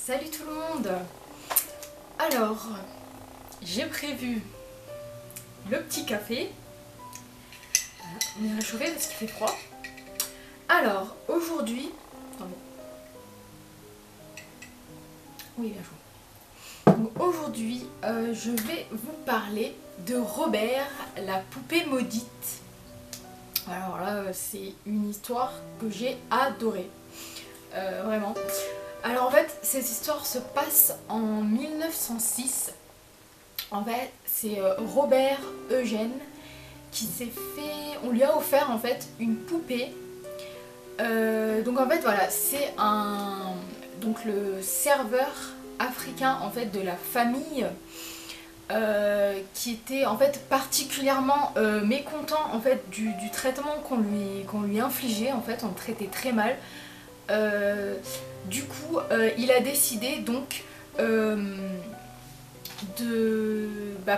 Salut tout le monde. Alors, j'ai prévu le petit café. On est réchauffé parce qu'il fait froid. Alors, aujourd'hui... Attendez. Oui, bien chaud. Donc aujourd'hui, je vais vous parler de Robert, la poupée maudite. Alors là, c'est une histoire que j'ai adorée. Vraiment. Alors en fait, cette histoire se passe en 1906. En fait, c'est Robert Eugène qui s'est fait... On lui a offert en fait une poupée. Donc en fait, voilà, c'est un... Donc le serveur africain en fait de la famille qui était en fait particulièrement mécontent en fait du traitement qu'on lui infligeait. En fait, on le traitait très mal. Du coup, il a décidé donc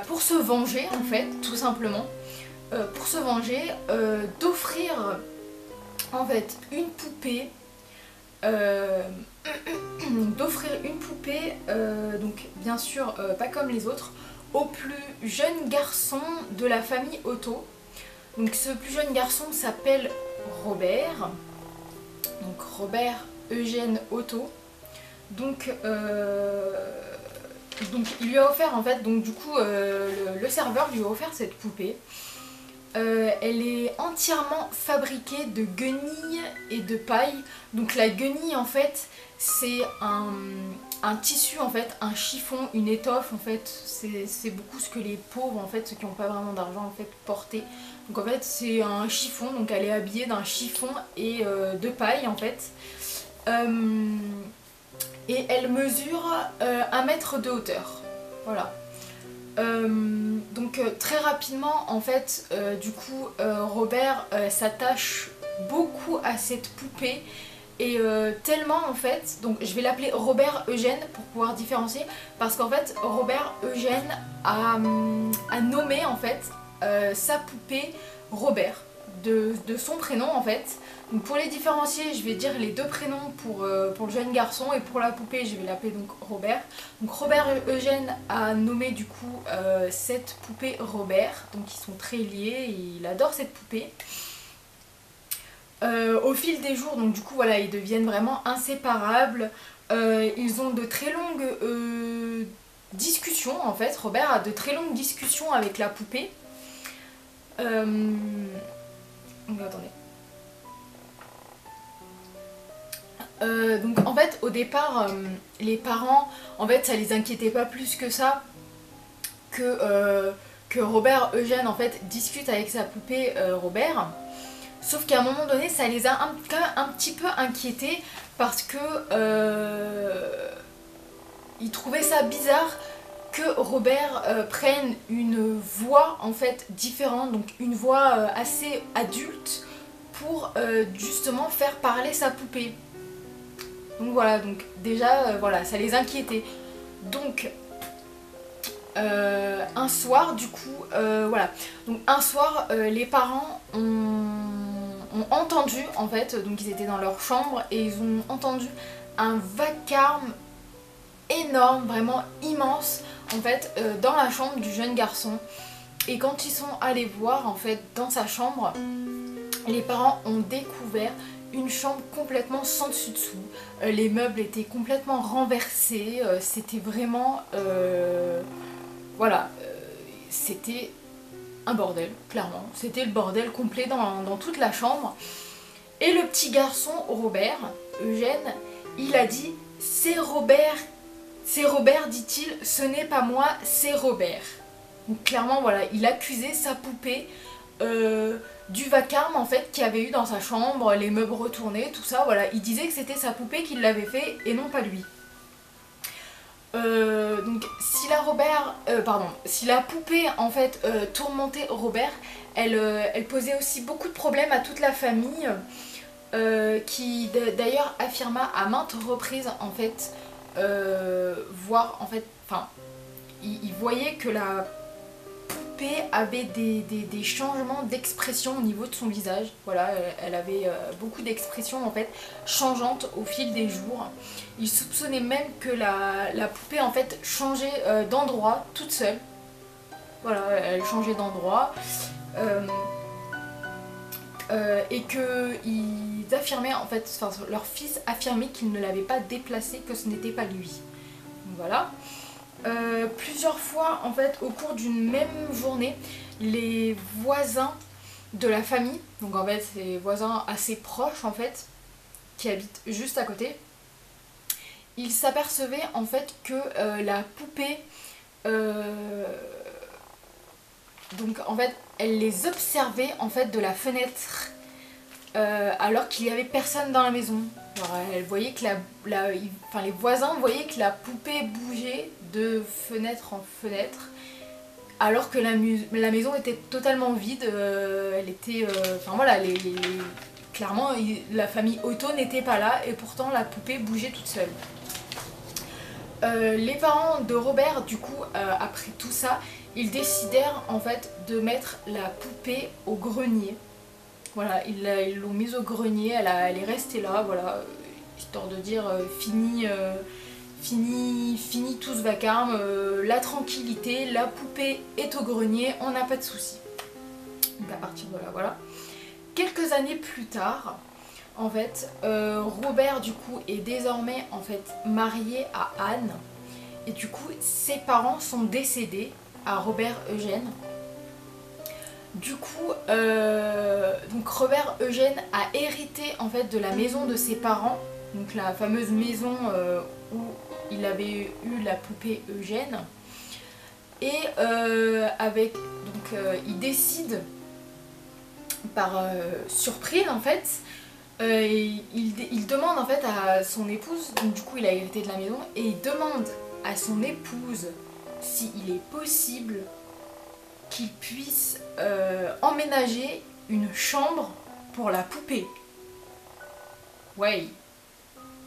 pour se venger en fait, tout simplement, pour se venger, d'offrir en fait une poupée, donc bien sûr pas comme les autres, au plus jeune garçon de la famille Otto. Donc ce plus jeune garçon s'appelle Robert. Donc Robert Eugène Otto. Donc il lui a offert en fait, donc du coup le serveur lui a offert cette poupée. Elle est entièrement fabriquée de guenilles et de paille. Donc la guenille en fait c'est un tissu en fait, un chiffon, une étoffe en fait. C'est beaucoup ce que les pauvres en fait, ceux qui n'ont pas vraiment d'argent en fait, portaient. Donc en fait c'est un chiffon, donc elle est habillée d'un chiffon et de paille en fait. Et elle mesure 1 mètre de hauteur. Voilà. Donc très rapidement en fait, du coup Robert s'attache beaucoup à cette poupée. Et tellement en fait, donc je vais l'appeler Robert Eugène pour pouvoir différencier, parce qu'en fait Robert Eugène a nommé en fait sa poupée Robert, de son prénom en fait. Donc pour les différencier, je vais dire les deux prénoms pour le jeune garçon, et pour la poupée je vais l'appeler donc Robert. Donc Robert Eugène a nommé du coup cette poupée Robert, donc ils sont très liés et il adore cette poupée. Au fil des jours, donc du coup voilà, ils deviennent vraiment inséparables. Ils ont de très longues discussions en fait. Robert a de très longues discussions avec la poupée. Donc attendez. Donc en fait au départ les parents en fait ça les inquiétait pas plus que ça que Robert Eugène en fait discute avec sa poupée Robert. Sauf qu'à un moment donné, ça les a quand même un petit peu inquiétés, parce que ils trouvaient ça bizarre que Robert prenne une voix en fait différente, donc une voix assez adulte, pour justement faire parler sa poupée. Donc voilà, donc déjà voilà, ça les inquiétait. Donc un soir du coup, voilà, donc un soir les parents ont entendu en fait, donc ils étaient dans leur chambre et ils ont entendu un vacarme énorme, vraiment immense en fait, dans la chambre du jeune garçon. Et quand ils sont allés voir en fait dans sa chambre, les parents ont découvert une chambre complètement sans dessus dessous. Les meubles étaient complètement renversés, c'était vraiment voilà, c'était un bordel, clairement. C'était le bordel complet dans toute la chambre. Et le petit garçon, Robert, Eugène, il a dit « C'est Robert, dit-il, ce n'est pas moi, c'est Robert. » Donc clairement, voilà, il accusait sa poupée du vacarme en fait qu'il y avait eu dans sa chambre, les meubles retournés, tout ça, voilà. Il disait que c'était sa poupée qui l'avait fait et non pas lui. Donc si la poupée en fait tourmentait Robert, elle posait aussi beaucoup de problèmes à toute la famille, qui d'ailleurs affirma à maintes reprises en fait voir en fait, enfin il voyait que la poupée avait des changements d'expression au niveau de son visage. Voilà, elle avait beaucoup d'expressions en fait changeantes au fil des jours. Il soupçonnait même que la poupée en fait changeait d'endroit toute seule. Voilà, elle changeait d'endroit. Et qu'ils affirmaient en fait, enfin leur fils affirmait qu'il ne l'avait pas déplacé, que ce n'était pas lui. Donc voilà. Plusieurs fois en fait au cours d'une même journée, les voisins de la famille, donc en fait c'est des voisins assez proches en fait, qui habitent juste à côté, ils s'apercevaient en fait que la poupée, donc en fait elle les observait en fait de la fenêtre alors qu'il n'y avait personne dans la maison. Genre, elle voyait que les voisins voyaient que la poupée bougeait de fenêtre en fenêtre alors que la maison était totalement vide. Elle était, enfin voilà, clairement la famille Otto n'était pas là et pourtant la poupée bougeait toute seule. Les parents de Robert, du coup, après tout ça, ils décidèrent en fait de mettre la poupée au grenier. Voilà, ils l'ont mise au grenier, elle est restée là, voilà, histoire de dire fini tout ce vacarme, la tranquillité, la poupée est au grenier, on n'a pas de soucis. Donc à partir de là, voilà. Quelques années plus tard, en fait, Robert du coup est désormais en fait marié à Anne, et du coup ses parents sont décédés, à Robert Eugène. Du coup, donc Robert Eugène a hérité en fait de la maison de ses parents, donc la fameuse maison où il avait eu la poupée Eugène. Et il décide par surprise en fait, il demande en fait à son épouse, donc du coup il a hérité de la maison, et il demande à son épouse s'il est possible qu'il puisse emménager une chambre pour la poupée. Ouais,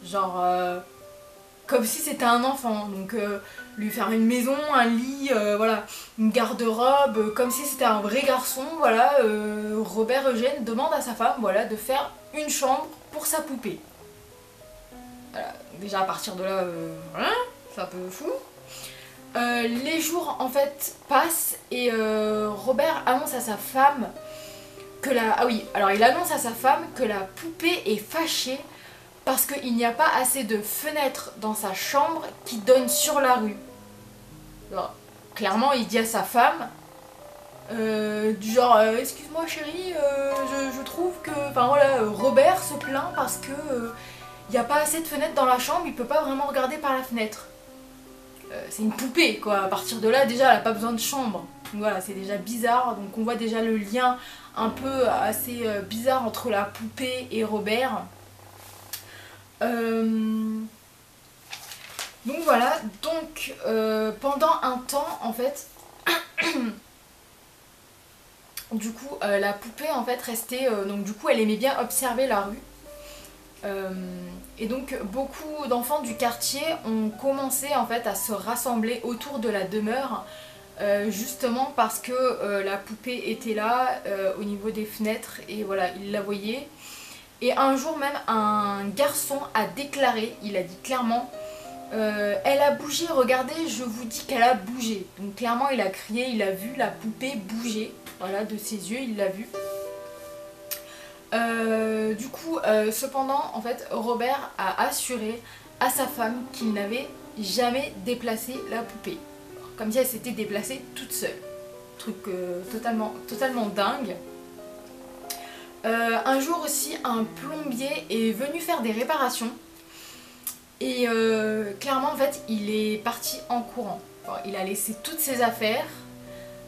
genre comme si c'était un enfant, donc lui faire une maison, un lit, voilà, une garde-robe, comme si c'était un vrai garçon, voilà. Robert Eugène demande à sa femme, voilà, de faire une chambre pour sa poupée. Voilà, déjà à partir de là, voilà, c'est un peu fou. Les jours en fait passent et Robert annonce à sa femme que il annonce à sa femme que la poupée est fâchée parce qu'il n'y a pas assez de fenêtres dans sa chambre qui donnent sur la rue. Alors, clairement il dit à sa femme du genre excuse-moi chérie, je trouve que, enfin voilà, Robert se plaint parce que il n'y a pas assez de fenêtres dans la chambre, il peut pas vraiment regarder par la fenêtre. C'est une poupée quoi, à partir de là déjà elle n'a pas besoin de chambre. Donc voilà, c'est déjà bizarre, donc on voit déjà le lien un peu assez bizarre entre la poupée et Robert. Donc voilà, donc pendant un temps en fait, du coup la poupée en fait restait, donc du coup elle aimait bien observer la rue. Et donc beaucoup d'enfants du quartier ont commencé en fait à se rassembler autour de la demeure, justement parce que la poupée était là au niveau des fenêtres et voilà, ils la voyaient. Et un jour même un garçon a déclaré, il a dit clairement elle a bougé, regardez, je vous dis qu'elle a bougé. Donc clairement il a crié, il a vu la poupée bouger, voilà, de ses yeux il l'a vu. Du coup, cependant, en fait, Robert a assuré à sa femme qu'il n'avait jamais déplacé la poupée. Comme si elle s'était déplacée toute seule. Truc totalement dingue. Un jour aussi, un plombier est venu faire des réparations. Et clairement, en fait, il est parti en courant. Bon, il a laissé toutes ses affaires.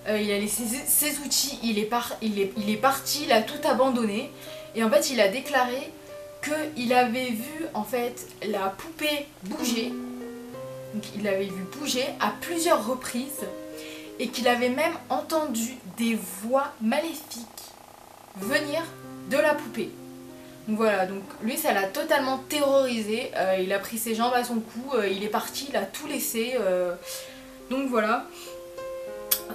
Il a laissé ses outils, il est parti, il a tout abandonné. Et en fait il a déclaré qu'il avait vu en fait la poupée bouger. Donc il l'avait vu bouger à plusieurs reprises. Et qu'il avait même entendu des voix maléfiques venir de la poupée. Donc voilà, donc lui ça l'a totalement terrorisé. Il a pris ses jambes à son cou, il est parti, il a tout laissé. Donc voilà.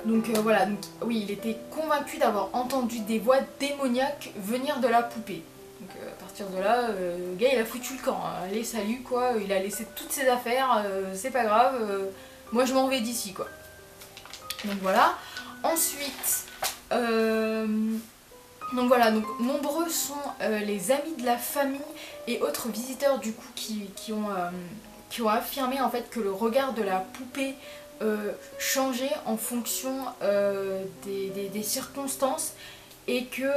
Donc voilà, donc, oui, il était convaincu d'avoir entendu des voix démoniaques venir de la poupée. Donc à partir de là, le gars il a foutu le camp, hein. Allez salut quoi, il a laissé toutes ses affaires, c'est pas grave, moi je m'en vais d'ici quoi. Donc voilà. Ensuite, donc voilà, donc nombreux sont les amis de la famille et autres visiteurs du coup qui ont affirmé en fait que le regard de la poupée changeait en fonction des circonstances et que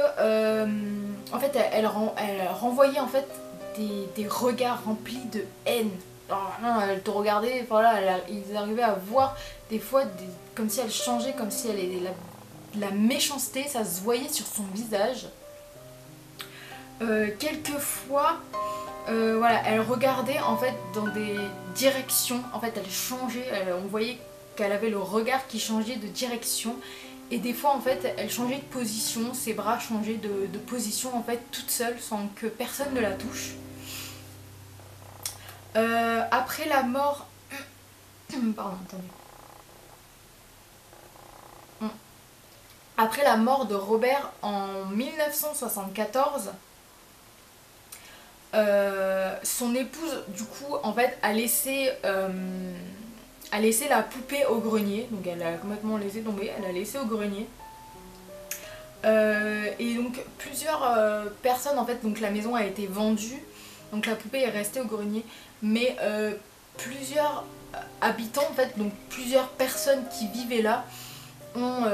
en fait elle renvoyait en fait des regards remplis de haine. Alors, non, elle te regardait, voilà, ils arrivaient à voir des fois comme si elle changeait, comme si elle était la méchanceté, ça se voyait sur son visage. Quelquefois, voilà, elle regardait en fait dans des directions, en fait elle changeait, on voyait qu'elle avait le regard qui changeait de direction et des fois en fait elle changeait de position, ses bras changeaient de position en fait toute seule sans que personne ne la touche. Après la mort... Pardon, attendez. Après la mort de Robert en 1974, son épouse du coup en fait a laissé la poupée au grenier, donc elle a complètement laissé tomber, elle a laissé au grenier. Et donc plusieurs personnes en fait, donc la maison a été vendue, donc la poupée est restée au grenier, mais plusieurs habitants en fait, donc plusieurs personnes qui vivaient là ont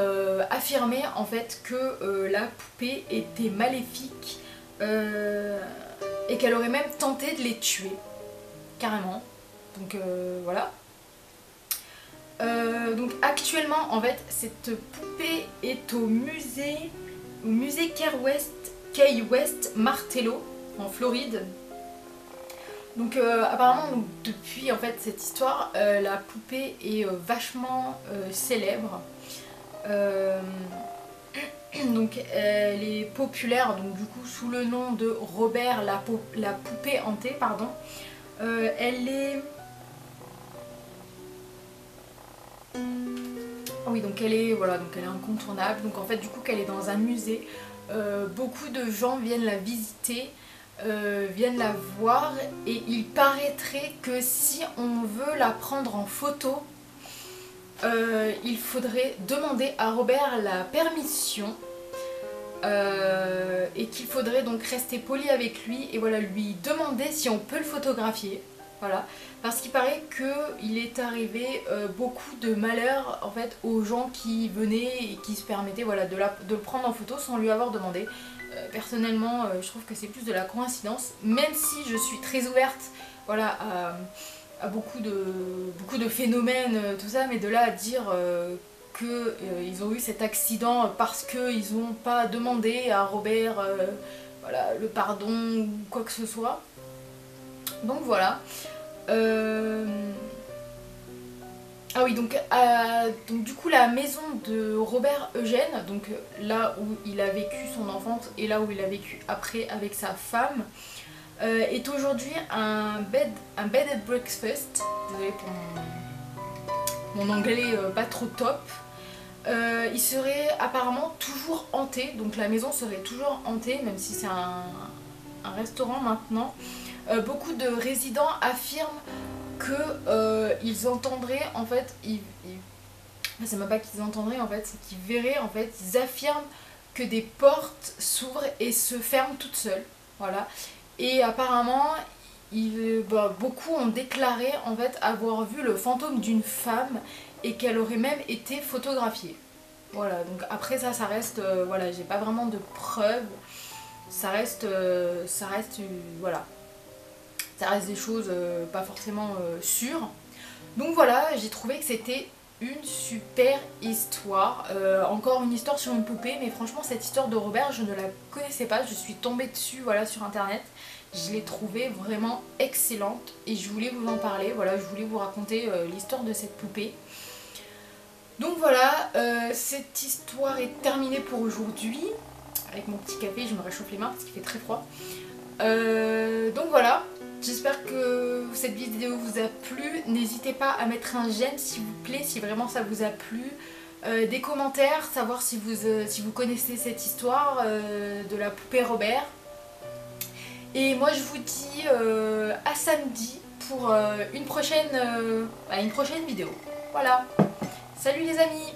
affirmé en fait que la poupée était maléfique et qu'elle aurait même tenté de les tuer, carrément. Donc voilà. Donc actuellement en fait cette poupée est au musée Key West Martello en Floride. Donc apparemment donc, depuis en fait cette histoire la poupée est vachement célèbre. Donc elle est populaire donc du coup sous le nom de Robert la poupée hantée pardon. Elle est oui donc elle est voilà donc elle est incontournable, donc en fait du coup qu'elle est dans un musée, beaucoup de gens viennent la visiter, viennent la voir et il paraîtrait que si on veut la prendre en photo, il faudrait demander à Robert la permission et qu'il faudrait donc rester poli avec lui et voilà lui demander si on peut le photographier. Voilà, parce qu'il paraît qu'il est arrivé beaucoup de malheurs en fait aux gens qui venaient et qui se permettaient voilà, de le prendre en photo sans lui avoir demandé. Personnellement, je trouve que c'est plus de la coïncidence, même si je suis très ouverte voilà, à beaucoup de phénomènes, tout ça, mais de là à dire qu'ils ont eu cet accident parce qu'ils n'ont pas demandé à Robert voilà, le pardon ou quoi que ce soit. Donc voilà. Ah oui, donc du coup la maison de Robert Eugène, donc là où il a vécu son enfance et là où il a vécu après avec sa femme, est aujourd'hui un bed and breakfast. Désolée pour mon anglais pas trop top. Il serait apparemment toujours hanté, donc la maison serait toujours hantée, même si c'est un restaurant maintenant. Beaucoup de résidents affirment qu'ils entendraient en fait, c'est même pas qu'ils entendraient en fait, c'est qu'ils verraient en fait, ils affirment que des portes s'ouvrent et se ferment toutes seules, voilà. Et apparemment, beaucoup ont déclaré en fait avoir vu le fantôme d'une femme et qu'elle aurait même été photographiée. Voilà, donc après ça reste, voilà, j'ai pas vraiment de preuves, ça reste voilà. Ça reste des choses pas forcément sûres. Donc voilà, j'ai trouvé que c'était une super histoire. Encore une histoire sur une poupée, mais franchement cette histoire de Robert, je ne la connaissais pas. Je suis tombée dessus voilà, sur internet. Je l'ai trouvée vraiment excellente et je voulais vous en parler. Voilà, je voulais vous raconter l'histoire de cette poupée. Donc voilà, cette histoire est terminée pour aujourd'hui. Avec mon petit café, je me réchauffe les mains parce qu'il fait très froid. Donc voilà. J'espère que cette vidéo vous a plu. N'hésitez pas à mettre un j'aime s'il vous plaît, si vraiment ça vous a plu. des commentaires, savoir si vous connaissez cette histoire de la poupée Robert. Et moi je vous dis à samedi pour une prochaine vidéo. Voilà, salut les amis!